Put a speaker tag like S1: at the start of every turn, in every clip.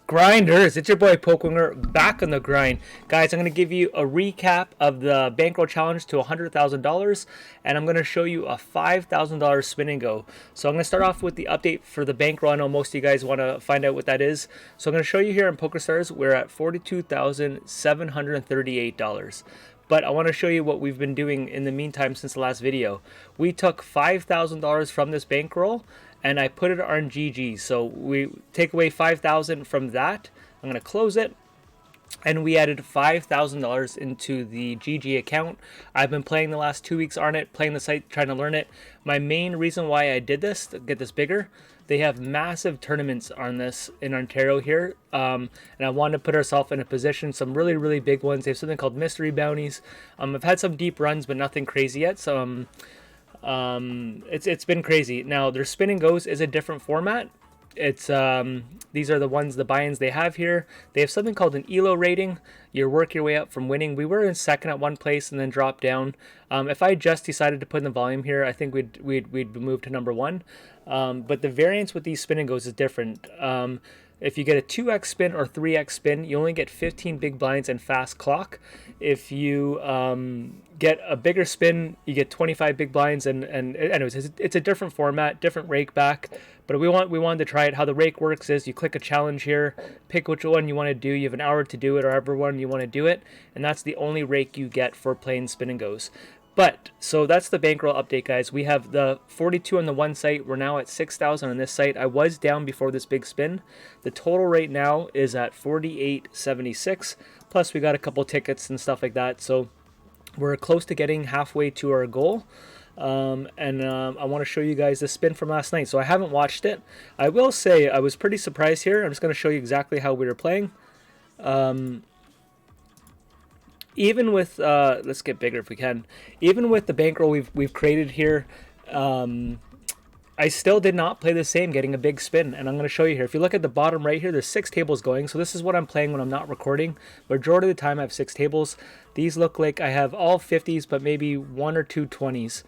S1: Grinders, it's your boy Pokewinger back on the grind. Guys, I'm going to give you a recap of the Bankroll Challenge to $100,000, and I'm going to show you a $5,000 spin and go. So I'm going to start off with the update for the Bankroll. I know most of you guys want to find out what that is. So I'm going to show you here in PokerStars, we're at $42,738. But I want to show you what we've been doing in the meantime since the last video. We took $5,000 from this bankroll and I put it on GG. So we take away $5,000 from that. I'm going to close it. And we added $5,000 into the GG account. I've been playing the last 2 weeks on it, playing the site, trying to learn it. My main reason why I did this, to get this bigger, they have massive tournaments on this in Ontario here. And I wanted to put ourselves in a position, some really, really big ones. They have something called mystery bounties. I've had some deep runs, but nothing crazy yet. So it's been crazy. Now, their spin and goes is a different format. It's these are the ones, the buy-ins they have here. They have something called an ELO rating. You work your way up from winning. We were in second at one place and then dropped down. If I just decided to put in the volume here, I think we'd move to number one. But the variance with these spin and goes is different. If you get a 2x spin or 3x spin, you only get 15 big blinds and fast clock. If you get a bigger spin, you get 25 big blinds. And anyways, it's a different format, different rake back. But we wanted to try it. How the rake works is you click a challenge here, pick which one you want to do. You have an hour to do it, or however one you want to do it. And that's the only rake you get for playing spin and goes. But, so that's the bankroll update, guys. We have the 42 on the one site. We're now at 6,000 on this site. I was down before this big spin. The total right now is at 48.76. Plus, we got a couple tickets and stuff like that. So, we're close to getting halfway to our goal. I want to show you guys the spin from last night. So, I haven't watched it. I will say I was pretty surprised here. I'm just going to show you exactly how we were playing. Even with let's get bigger if we can. Even with the bankroll we've created here, I still did not play the same, getting a big spin. And I'm going to show you here. If you look at the bottom right here, there's 6 tables going. So this is what I'm playing when I'm not recording. Majority of the time I have 6 tables. These look like I have all 50s, but maybe 1 or 2 20s.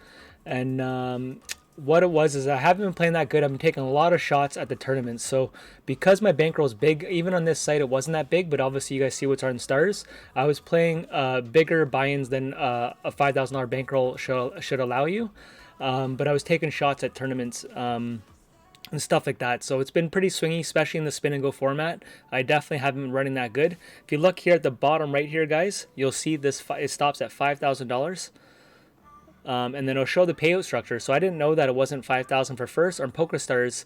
S1: And what it was is I haven't been playing that good. I've been taking a lot of shots at the tournaments. So because my bankroll is big, even on this site it wasn't that big, but obviously you guys see what's on stars. I was playing bigger buy-ins than a $5,000 bankroll should allow you. But I was taking shots at tournaments and stuff like that. So it's been pretty swingy, especially in the spin and go format. I definitely haven't been running that good. If you look here at the bottom right here, guys, you'll see this it stops at $5,000. And then it'll show the payout structure. So I didn't know that it wasn't 5,000 for first. On PokerStars,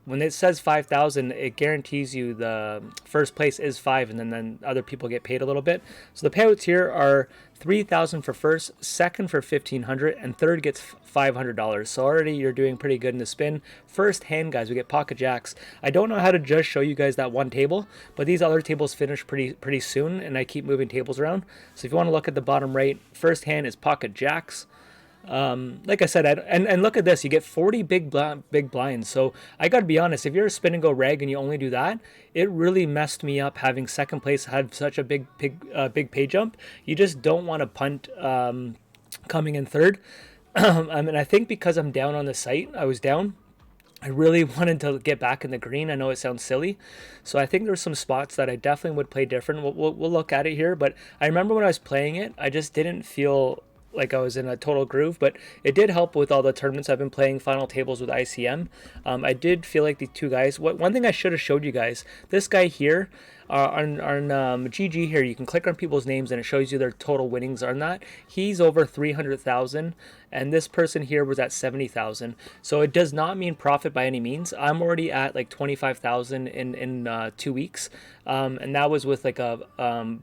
S1: when it says 5,000, it guarantees you the first place is 5, and then other people get paid a little bit. So the payouts here are 3,000 for first, second for 1,500, and third gets $500. So already you're doing pretty good in the spin. First hand, guys, we get pocket jacks. I don't know how to just show you guys that one table, but these other tables finish pretty soon, and I keep moving tables around. So if you want to look at the bottom right, first hand is pocket jacks. Like I said, and look at this, you get 40 big blinds. So I gotta be honest, if you're a spin and go reg and you only do that, it really messed me up having second place have such a big pay jump. You just don't want to punt coming in third. I think because I'm down on the site, I was down. I really wanted to get back in the green. I know it sounds silly. So I think there's some spots that I definitely would play different. We'll look at it here. But I remember when I was playing it, I just didn't feel like I was in a total groove, but it did help with all the tournaments I've been playing, final tables with ICM. I did feel like the two guys, one thing I should have showed you guys, this guy here, on GG here, you can click on people's names and it shows you their total winnings on that. He's over 300,000 and this person here was at 70,000. So it does not mean profit by any means. I'm already at like 25,000 in 2 weeks. And that was with like a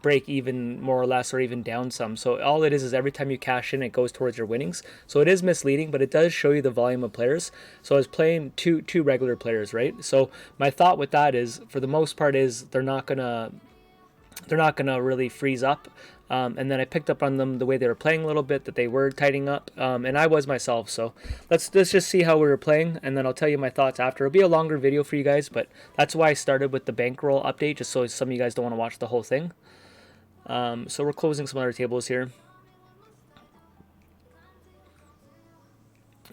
S1: break even more or less, or even down some. So all it is every time you cash in, it goes towards your winnings. So it is misleading, but it does show you the volume of players. So I was playing two regular players, right? So my thought with that is, for the most part, is they're not gonna really freeze up. And then I picked up on them the way they were playing a little bit, that they were tightening up, and I was myself. So let's just see how we were playing, and then I'll tell you my thoughts after. It'll be a longer video for you guys, but that's why I started with the bankroll update, just so some of you guys don't want to watch the whole thing. So we're closing some other tables here.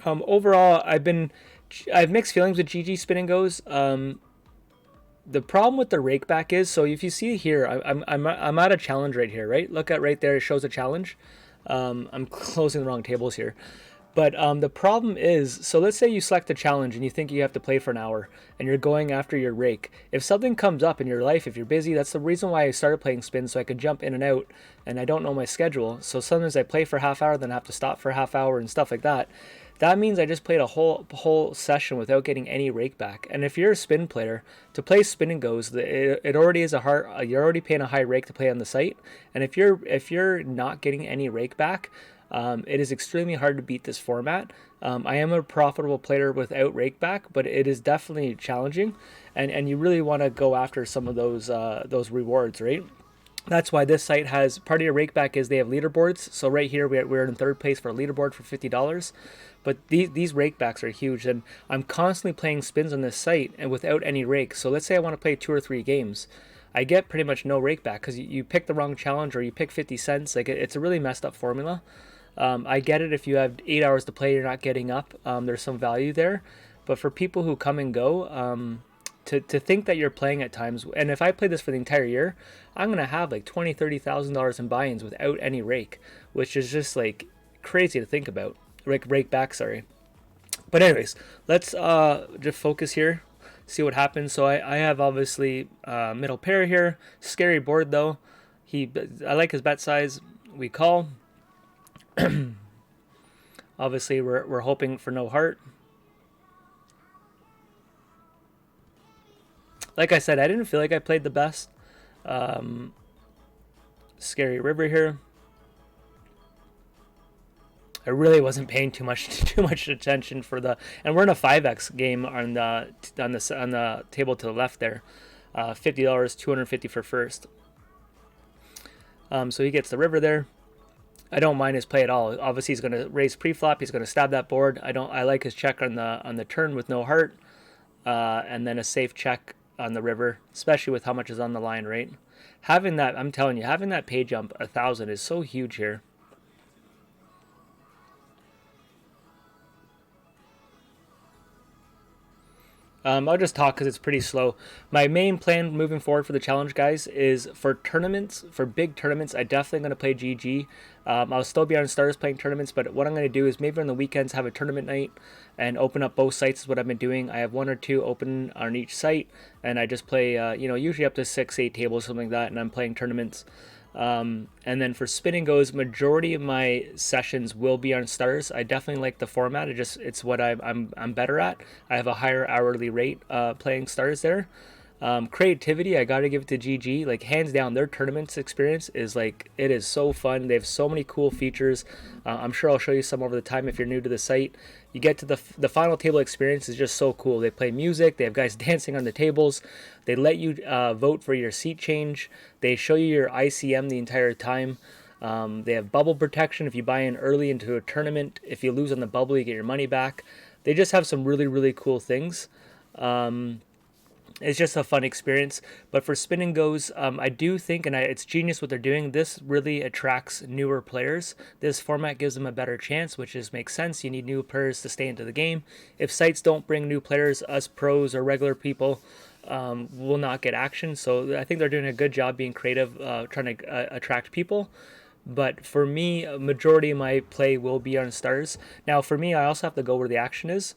S1: Overall, I have mixed feelings with GG spin and goes. The problem with the rake back is, so if you see here, I'm at a challenge right here, right? Look at right there, it shows a challenge. I'm closing the wrong tables here. But the problem is, so let's say you select a challenge and you think you have to play for an hour and you're going after your rake. If something comes up in your life, if you're busy, that's the reason why I started playing spins, so I could jump in and out, and I don't know my schedule. So sometimes I play for a half hour, then I have to stop for a half hour and stuff like that. That means I just played a whole session without getting any rake back. And if you're a spin player, to play spin and goes, it already is you're already paying a high rake to play on the site. And if you're not getting any rake back, it is extremely hard to beat this format. I am a profitable player without rake back, but it is definitely challenging, and you really want to go after some of those rewards, right? That's why this site has, part of your rake back is they have leaderboards. So right here we're in third place for a leaderboard for $50. But these rake backs are huge, and I'm constantly playing spins on this site and without any rake. So let's say I want to play 2 or 3 games. I get pretty much no rake back because you pick the wrong challenge or you pick 50 cents. Like it's a really messed up formula. I get it if you have 8 hours to play, you're not getting up. There's some value there. But for people who come and go, to think that you're playing at times, and if I play this for the entire year, I'm going to have like $20,000, $30,000 in buy-ins without any rake, which is just like crazy to think about. Rake back, sorry. But anyways, let's just focus here, see what happens. So I have obviously middle pair here. Scary board though. I like his bet size. We call. Obviously we're hoping for no heart. Like I said, I didn't feel like I played the best. Scary river here. I really wasn't paying too much attention for the, and we're in a 5x game on the table to the left there. $50, $250 for first. So he gets the river there. I don't mind his play at all. Obviously he's going to raise pre-flop. He's going to stab that board. I like his check on the turn with no heart, and then a safe check on the river, especially with how much is on the line, right? Having that, I'm telling you, having that pay jump 1,000 is so huge here. I'll just talk because it's pretty slow. My main plan moving forward for the challenge, guys, is for tournaments, for big tournaments, I definitely going to play GG. I'll still be on Stars playing tournaments, but what I'm going to do is maybe on the weekends have a tournament night and open up both sites is what I've been doing. I have 1 or 2 open on each site, and I just play, usually up to 6, 8 tables, something like that, and I'm playing tournaments. And then for spinning goes, majority of my sessions will be on stars. I definitely like the format. It's what I'm better at. I have a higher hourly rate playing stars there. Creativity, I gotta give it to GG. Like hands down, their tournaments experience is like, it is so fun. They have so many cool features. I'm sure I'll show you some over the time if you're new to the site. You get to the final table experience is just so cool. They play music. They have guys dancing on the tables. They let you vote for your seat change. They show you your ICM the entire time. They have bubble protection if you buy in early into a tournament. If you lose on the bubble, you get your money back. They just have some really, really cool things. It's just a fun experience. But for spin and goes, I do think, and it's genius what they're doing. This really attracts newer players. This format gives them a better chance, which makes sense. You need new players to stay into the game. If sites don't bring new players, us pros or regular people will not get action. So I think they're doing a good job being creative, trying to attract people. But for me, a majority of my play will be on stars. Now, for me, I also have to go where the action is.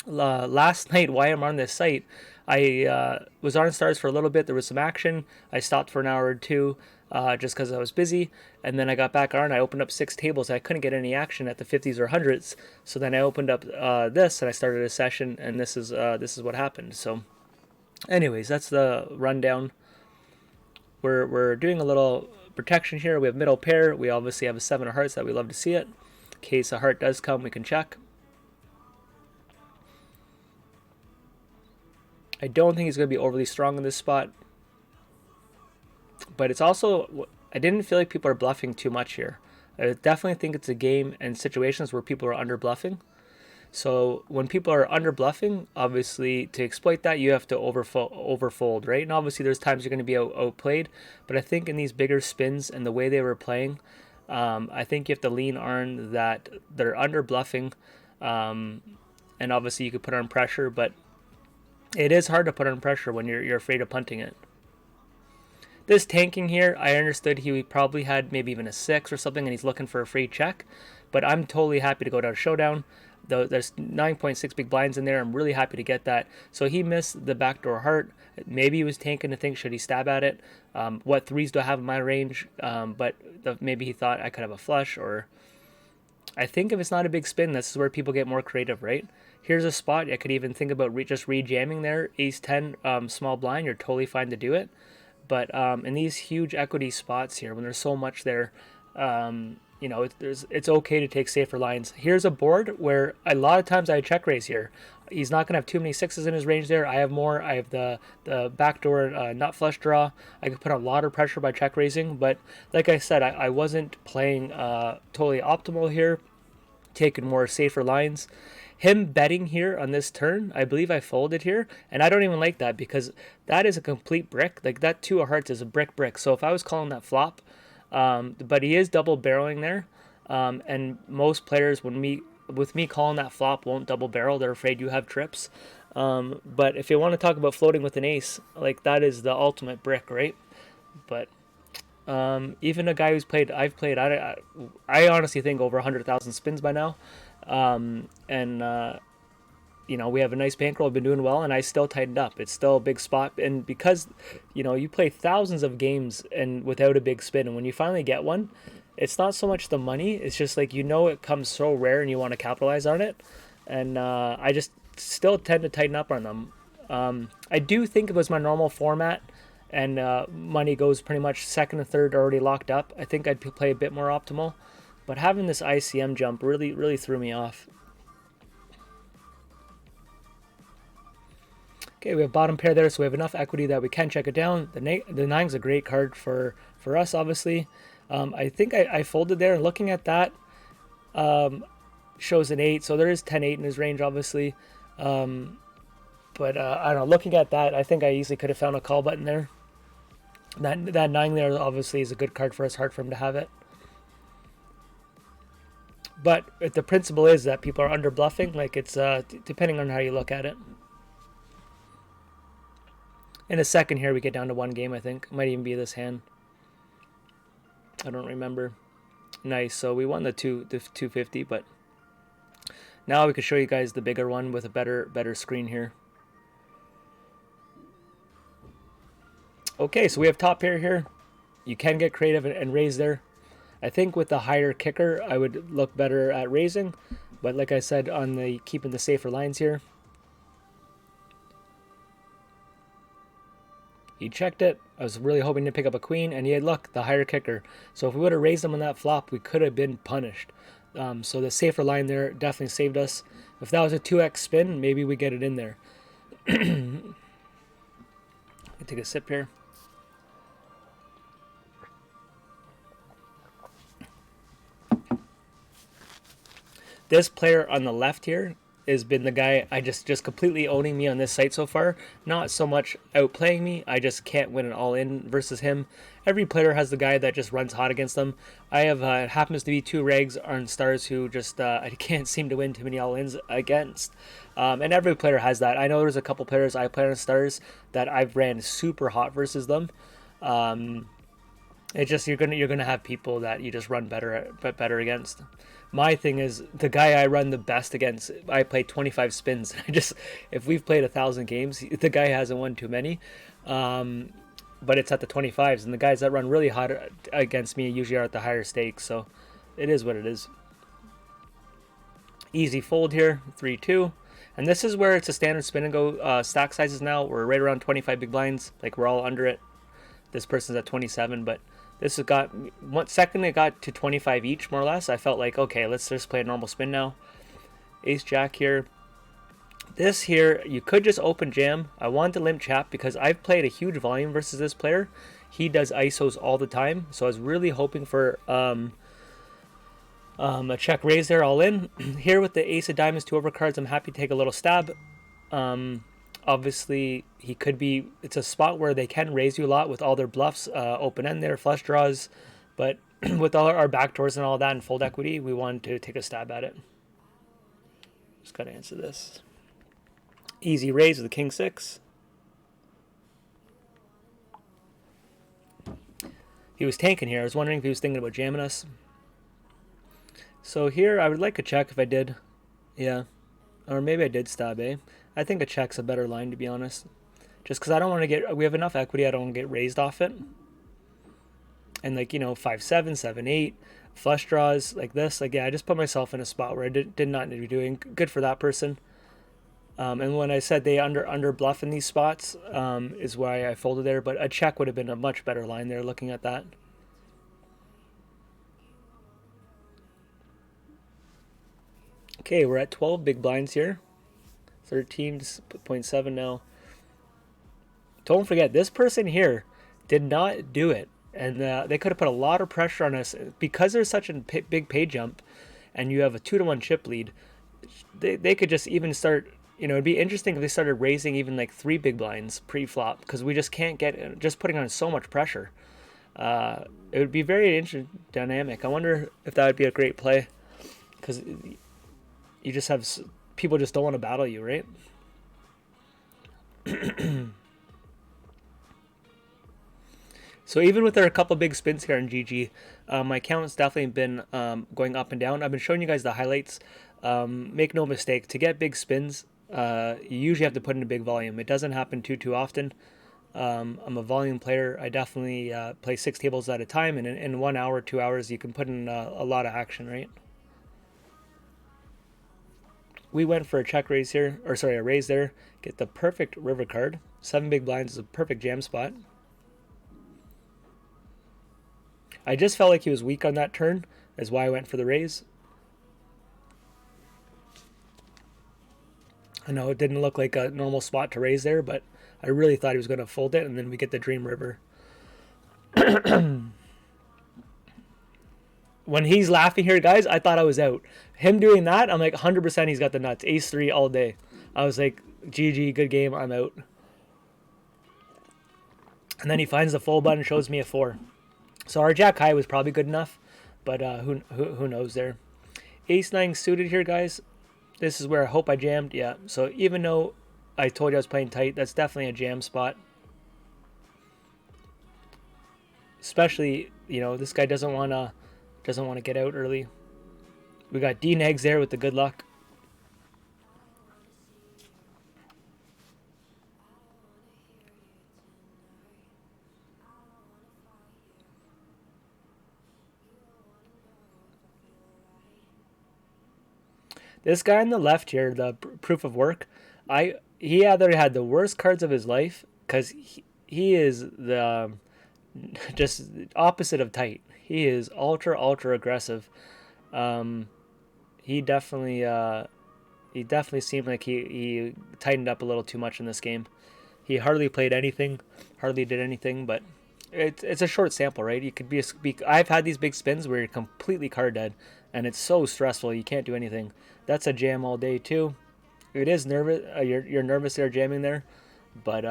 S1: Last night, while I'm on this site, I was on stars for a little bit. There was some action. I stopped for an hour or two just because I was busy. And then I got back on. I opened up 6 tables. I couldn't get any action at the 50s or 100s. So then I opened up this and I started a session. And this is what happened. So anyways, that's the rundown. We're doing a little protection here. We have middle pair. We obviously have a 7 of hearts that we love to see it. In case a heart does come, we can check. I don't think he's going to be overly strong in this spot. But it's also, I didn't feel like people are bluffing too much here. I definitely think it's a game and situations where people are under bluffing. So when people are under bluffing, obviously to exploit that, you have to overfold, right? And obviously there's times you're going to be outplayed. But I think in these bigger spins and the way they were playing, I think you have to lean on that they're under bluffing. And obviously you could put on pressure, but It is hard to put on pressure when you're afraid of punting it. This tanking here, I understood he probably had maybe even a 6 or something, and he's looking for a free check. But I'm totally happy to go down to showdown. Though there's 9.6 big blinds in there, I'm really happy to get that. So he missed the backdoor heart. Maybe he was tanking to think, should he stab at it? What 3s do I have in my range? But maybe he thought I could have a flush, or I think if it's not a big spin, this is where people get more creative, right? Here's a spot I could even think about just rejamming there. Ace 10 small blind, you're totally fine to do it. But in these huge equity spots here, when there's so much there, you know, it's okay to take safer lines. Here's a board where a lot of times I check raise here. He's not going to have too many 6s in his range there. I have more. I have the backdoor nut flush draw. I could put a lot of pressure by check raising. But like I said, I wasn't playing totally optimal here, taking more safer lines. Him betting here on this turn, I believe I folded here, and I don't even like that because that is a complete brick. Like that 2 of hearts is a brick. So if I was calling that flop, but he is double barreling there, and most players with me calling that flop won't double barrel. They're afraid you have trips. But if you want to talk about floating with an ace, like that is the ultimate brick, right? But even a guy who's played, I honestly think over 100,000 spins by now. You know, we have a nice bankroll. I've been doing well, and I still tightened up. It's still a big spot, and because, you know, you play thousands of games and without a big spin, and when you finally get one, it's not so much the money. It's just like, you know, it comes so rare, and you want to capitalize on it. And I just still tend to tighten up on them. I do think if it was my normal format, and money goes pretty much second and third already locked up, I think I'd play a bit more optimal. But having this ICM jump really threw me off. Okay, we have bottom pair there, so we have enough equity that we can check it down. The 9's a great card for us, obviously. I think I folded there, and looking at that, shows an 8, so there is 10-8 in his range, obviously. But I don't know, looking at that, I think I easily could have found a call button there. That 9 there, obviously, is a good card for us, hard for him to have it. But the principle is that people are under bluffing, like it's depending on how you look at it. In a second here, we get down to 1 game, I think. Might even be this hand. I don't remember. Nice, so we won the 250, but now we can show you guys the bigger one with a better screen here. Okay, so we have top pair here. You can get creative and raise there. I think with the higher kicker, I would look better at raising, but like I said, on the keeping the safer lines here. He checked it. I was really hoping to pick up a queen, and he had luck, the higher kicker. So if we would have raised him on that flop, we could have been punished. So the safer line there definitely saved us. If that was a 2x spin, maybe we get it in there. I take a sip here. This player on the left here has been the guy I just completely owning me on this site so far. Not so much outplaying me, I just can't win an all-in versus him. Every player has the guy that just runs hot against them. I have it happens to be 2 regs on stars who just I can't seem to win too many all-ins against. And every player has that. I know there's a couple players I play on stars that I've ran super hot versus them. It's just you're gonna have people that you just run better against. My thing is the guy I run the best against. I play 25 spins. If we've played 1,000 games, the guy hasn't won too many. But it's at the 25s, and the guys that run really hot against me usually are at the higher stakes. So it is what it is. Easy fold here, 3-2. And this is where it's a standard spin and go stack sizes now. We're right around 25 big blinds. Like we're all under it. This person's at 27, but this has got one second. It got to 25 each, more or less. I felt like, okay, let's just play a normal spin now. Ace Jack here. This here, you could just open jam. I wanted to limp chap because I've played a huge volume versus this player. He does ISOs all the time, so I was really hoping for a check raise there, all in. Here with the ace of diamonds, 2 overcards, I'm happy to take a little stab. Obviously, he could be. It's a spot where they can raise you a lot with all their bluffs, open end there, flush draws. But with all our backdoors and all that and fold equity, we wanted to take a stab at it. Just gotta answer this. Easy raise with the king 6. He was tanking here. I was wondering if he was thinking about jamming us. So here, I would like a check if I did. Yeah. Or maybe I did stab, eh? I think a check's a better line, to be honest. Just because I don't want to get... We have enough equity, I don't want to get raised off it. And, like, you know, 5-7, 7-8, flush draws like this. Like, yeah, I just put myself in a spot where I did not need to be doing. Good for that person. And when I said they under bluff in these spots, is why I folded there. But a check would have been a much better line there, looking at that. Okay, we're at 12 big blinds here. 13.7 now. Don't forget, this person here did not do it. And they could have put a lot of pressure on us. Because there's such a big pay jump, and you have a 2-to-1 chip lead, they could just even start... You know, it'd be interesting if they started raising even like 3 big blinds pre-flop, because we just can't get... Just putting on so much pressure. It would be very interesting dynamic. I wonder if that would be a great play. Because... You just have... People just don't want to battle you, right? So even with there a couple big spins here in GG, my account's definitely been going up and down. I've been showing you guys the highlights. Make no mistake, to get big spins, you usually have to put in a big volume. It doesn't happen too often. I'm a volume player. I definitely play 6 tables at a time, and in 1 hour, 2 hours, you can put in a lot of action, right? We went for a check raise here, or sorry, a raise there. Get the perfect river card. 7 big blinds is a perfect jam spot. I just felt like he was weak on that turn, is why I went for the raise. I know it didn't look like a normal spot to raise there, but I really thought he was going to fold it, and then we get the Dream River. When he's laughing here, guys, I thought I was out. Him doing that, I'm like 100% he's got the nuts. Ace-3 all day. I was like, GG, good game, I'm out. And then he finds the full button and shows me a 4. So our Jack High was probably good enough, but who knows there. Ace-9 suited here, guys. This is where I hope I jammed. Yeah, so even though I told you I was playing tight, that's definitely a jam spot. Especially, you know, this guy doesn't want to get out early. We got D-negs there with the good luck. This guy on the left here, the proof of work, he either had the worst cards of his life, because he is the just opposite of tight. He is ultra aggressive. He definitely seemed like he tightened up a little too much in this game. He hardly played anything, hardly did anything, but it's a short sample, right? You could be I've had these big spins where you're completely card dead, and it's so stressful. You can't do anything. That's a jam all day too. It is nervous. You're nervous there jamming there, but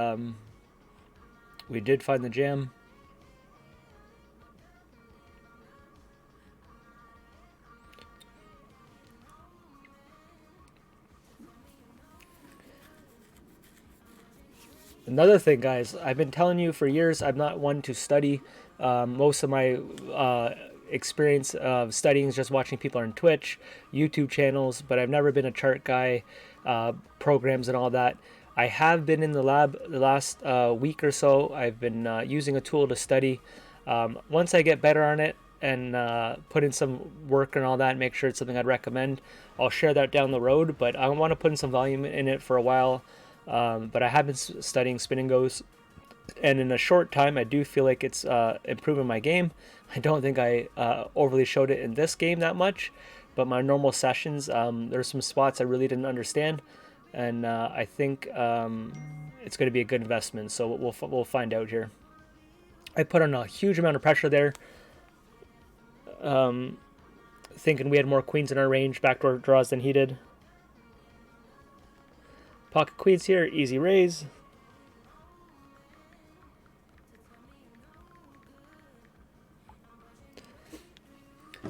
S1: we did find the jam. Another thing, guys, I've been telling you for years, I'm not one to study. Most of my experience of studying is just watching people on Twitch, YouTube channels, but I've never been a chart guy, programs and all that. I have been in the lab the last week or so. I've been using a tool to study. Once I get better on it and put in some work and all that, make sure it's something I'd recommend, I'll share that down the road, but I want to put in some volume in it for a while. But I have been studying spin and goes, and in a short time I do feel like it's improving my game. I don't think I overly showed it in this game that much, but my normal sessions, there's some spots I really didn't understand, and I think it's going to be a good investment, so we'll find out here. I put on a huge amount of pressure there, thinking we had more queens in our range, backdoor draws than he did. Pocket queens here, easy raise.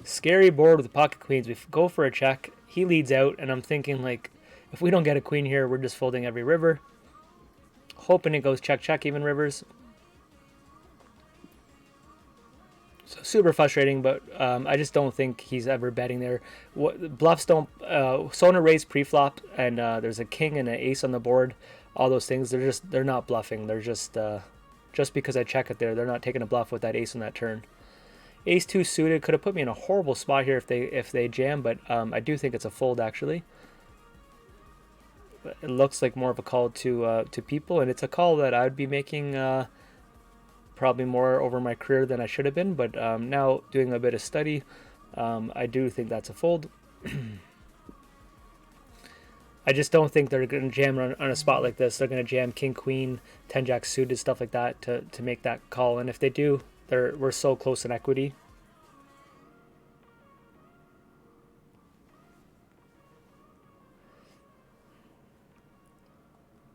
S1: Scary board with the pocket queens. We go for a check. He leads out, and I'm thinking, like, If we don't get a queen here, we're just folding every river. Hoping it goes check, check, even rivers. So super frustrating, but I just don't think he's ever betting there. Bluffs don't... Sona raised pre-flop, and there's a king and an ace on the board. All those things, they're not bluffing. They're just because I check it there, they're not taking a bluff with that ace on that turn. Ace 2 suited could have put me in a horrible spot here if they jam, but I do think it's a fold actually. But it looks like more of a call to people, and it's a call that I would be making probably more over my career than I should have been. But now doing a bit of study, I do think that's a fold. I just don't think they're going to jam on a spot like this. They're going to jam king, queen, 10 jack suited, stuff like that to make that call. And if they do, we're so close in equity.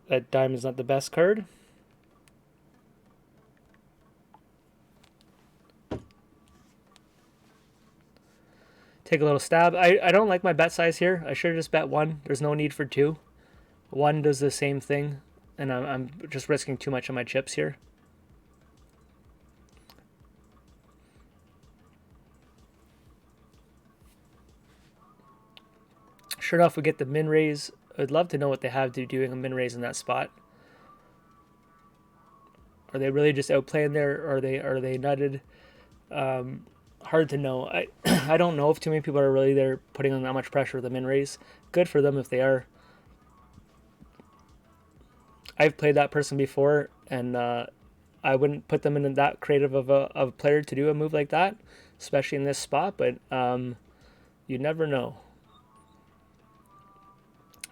S1: That diamond's not the best card. Take a little stab. I don't like my bet size here. I should have just bet 1. There's no need for 2. 1 does the same thing, and I'm just risking too much on my chips here. Sure enough, we get the min raise. I'd love to know what they have to doing a min raise in that spot. Are they really just outplaying there, or are they nutted? Hard to know. I don't know if too many people are really there putting on that much pressure with the min raise. Good for them if they are. I've played that person before, and I wouldn't put them in that creative of a player to do a move like that, especially in this spot, but you never know.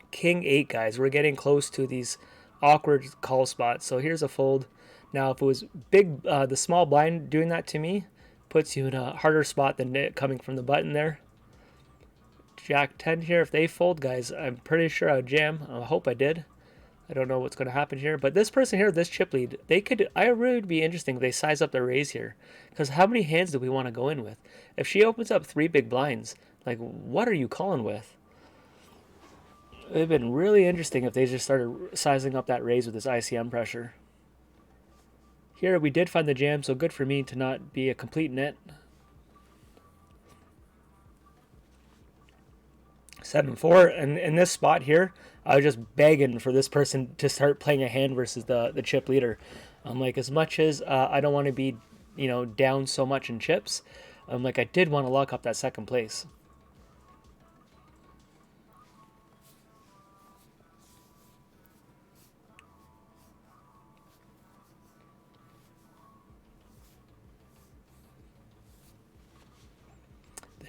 S1: King 8, guys. We're getting close to these awkward call spots. So here's a fold. Now, if it was big, the small blind doing that to me puts you in a harder spot than it coming from the button there. Jack 10 here. If they fold, guys, I'm pretty sure I would jam. I hope I did. I don't know what's going to happen here. But this person here, this chip lead, I really would be interesting if they size up their raise here. Because how many hands do we want to go in with? If she opens up 3 big blinds, like, what are you calling with? It would have been really interesting if they just started sizing up that raise with this ICM pressure. Here we did find the jam, so good for me to not be a complete nit. 7-4, and in this spot here, I was just begging for this person to start playing a hand versus the chip leader. I'm like, as much as I don't want to be, down so much in chips, I'm like, I did want to lock up that second place.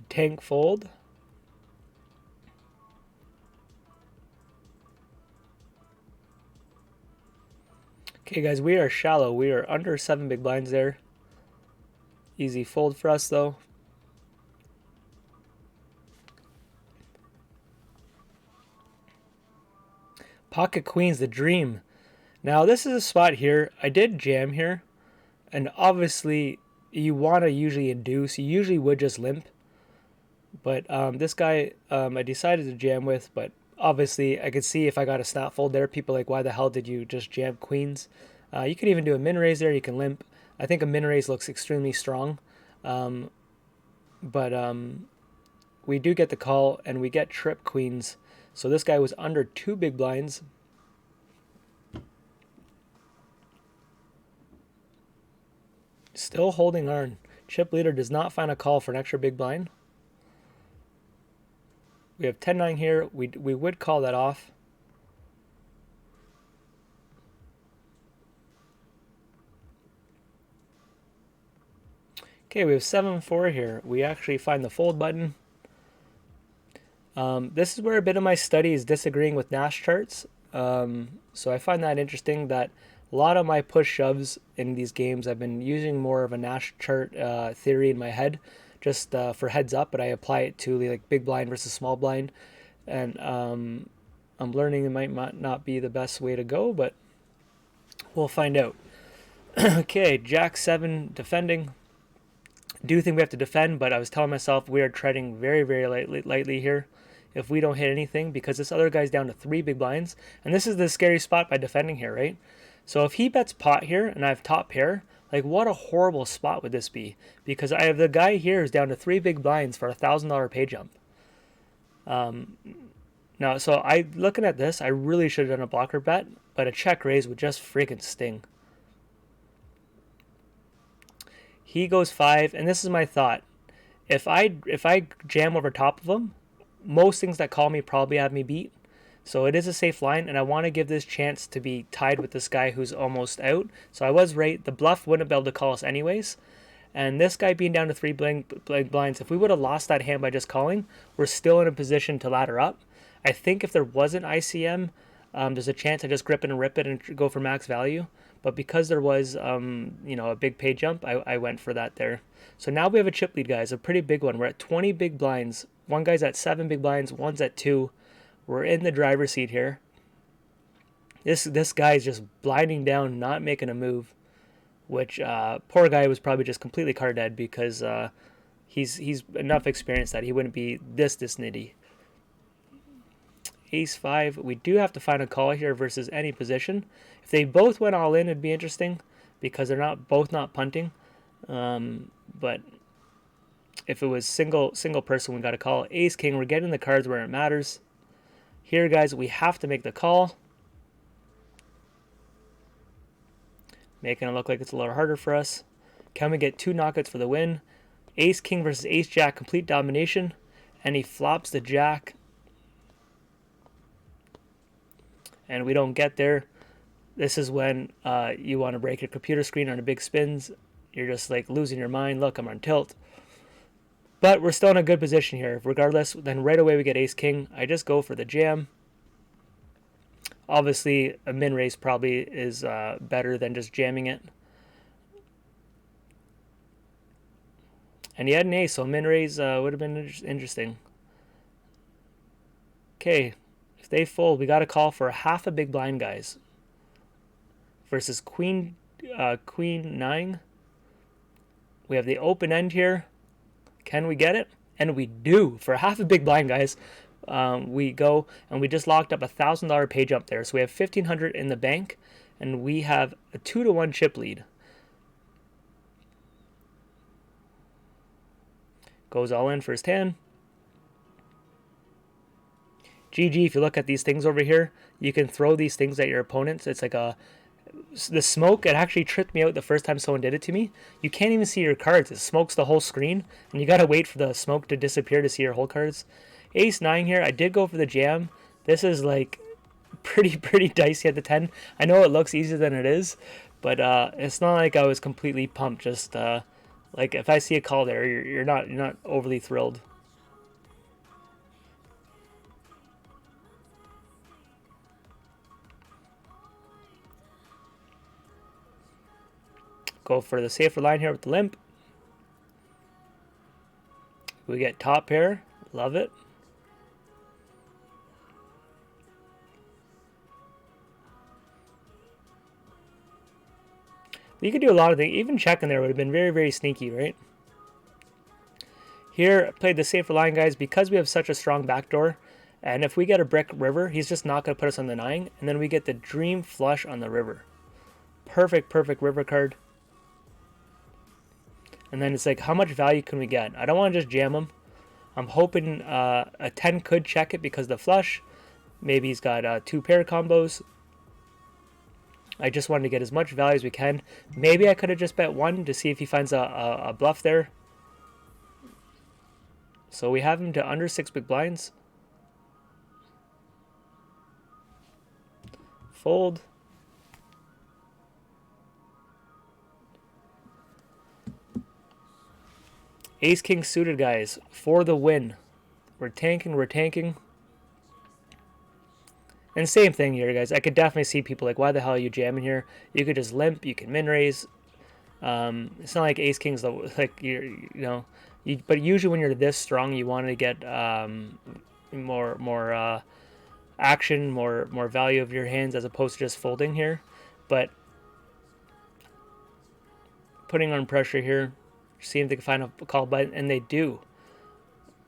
S1: Tank fold. Okay, guys, we are shallow. We are under 7 big blinds there. Easy fold for us, though. Pocket queens, the dream. Now, this is a spot here. I did jam here, and obviously, you want to usually induce. You usually would just limp. But this guy I decided to jam with, but obviously I could see if I got a snap fold there, people are like, why the hell did you just jam queens? You can even do a min raise there, you can limp. I think a min raise looks extremely strong. But we do get the call, and we get trip queens. So this guy was under 2 big blinds. Still holding on. Chip leader does not find a call for an extra big blind. We have 10-9 here. We would call that off. Okay, we have 7-4 here. We actually find the fold button. This is where a bit of my study is disagreeing with Nash charts. So I find that interesting that a lot of my push shoves in these games, I've been using more of a Nash chart theory in my head, just for heads up, but I apply it to like big blind versus small blind, and I'm learning it might not be the best way to go, but we'll find out. Okay, Jack 7 defending. Do think we have to defend, but I was telling myself we are treading very, very lightly here. if we don't hit anything, because this other guy's down to 3 big blinds. And this is the scary spot by defending here, right? So if he bets pot here and I have top pair, like what a horrible spot would this be? Because I have the guy here who's down to 3 big blinds for $1,000 pay jump. Now, so looking at this, I really should have done a blocker bet, but a check raise would just freaking sting. He goes 5, and this is my thought. If I jam over top of him, most things that call me probably have me beat. So it is a safe line, and I want to give this chance to be tied with this guy who's almost out. So I was right. The bluff wouldn't be able to call us anyways. And this guy being down to 3 blinds, if we would have lost that hand by just calling, we're still in a position to ladder up. I think if there wasn't ICM, there's a chance I just grip it and rip it and go for max value. But because there was, a big pay jump, I went for that there. So now we have a chip lead, guys, a pretty big one. We're at 20 big blinds. One guy's at 7 big blinds, one's at 2. We're in the driver's seat here. This guy's just blinding down, not making a move, which poor guy was probably just completely card dead because he's enough experience that he wouldn't be this nitty. Ace 5. We do have to find a call here versus any position. If they both went all in, it'd be interesting because they're both not punting. But if it was single person, we got to call. Ace King. We're getting the cards where it matters. Here, guys, we have to make the call. Making it look like it's a little harder for us. Can we get 2 knockouts for the win? Ace King versus Ace Jack, complete domination. And he flops the Jack. And we don't get there. This is when you want to break your computer screen on a big spins. You're just like losing your mind. Look, I'm on tilt. But we're still in a good position here. Regardless, then right away we get Ace King. I just go for the jam. Obviously, a min raise probably is better than just jamming it. And he had an ace, so min raise would have been interesting. Okay, if they fold, we got to call for half a big blind, guys. Versus Queen 9. We have the open end here. Can we get it? And we do. For half a big blind, guys. We go, and we just locked up $1,000 pay jump there. So we have $1,500 in the bank, and we have a 2-to-1 chip lead. Goes all in first hand. GG, if you look at these things over here, you can throw these things at your opponents. It's like the smoke, it actually tripped me out the first time someone did it to me. You can't even see your cards. It smokes the whole screen, and you got to wait for the smoke to disappear to see your whole cards. Ace 9 here. I did go for the jam. This is like pretty dicey at the 10. I know it looks easier than it is, but it's not like I was completely pumped. Just like if I see a call there, you're not overly thrilled. Go for the safer line here with the limp. We get top pair. Love it. You could do a lot of things. Even checking there would have been very sneaky, right? Here, I played the safer line, guys, because we have such a strong backdoor. And if we get a brick river, he's just not going to put us on the 9. And then we get the dream flush on the river. Perfect river card. And then it's like, how much value can we get? I don't want to just jam him. I'm hoping a 10 could check it because of the flush. Maybe he's got 2 pair combos. I just wanted to get as much value as we can. Maybe I could have just bet 1 to see if he finds a bluff there. So we have him to under 6 big blinds. Fold. Ace King suited, guys, for the win. We're tanking. And same thing here, guys. I could definitely see people like, why the hell are you jamming here? You could just limp. You can min raise. It's not like Ace King's like but usually when you're this strong, you want to get more action, more value of your hands as opposed to just folding here. But putting on pressure here, seeing if they can find a call button, and they do.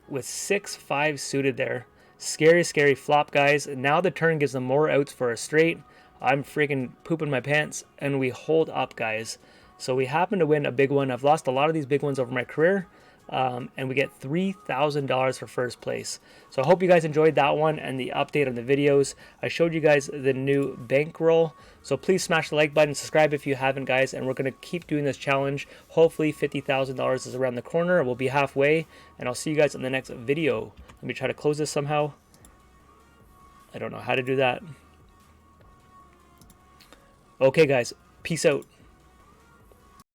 S1: With 6-5 suited there. Scary, scary flop, guys. Now the turn gives them more outs for a straight. I'm freaking pooping my pants, and we hold up, guys. So we happen to win a big one. I've lost a lot of these big ones over my career, and we get $3,000 for first place. So I hope you guys enjoyed that one and the update on the videos. I showed you guys the new bankroll. So please smash the like button, subscribe if you haven't, guys, and we're going to keep doing this challenge. Hopefully $50,000 is around the corner. We'll be halfway, and I'll see you guys in the next video. Let me try to close this somehow. I don't know how to do that. Okay, guys, peace out.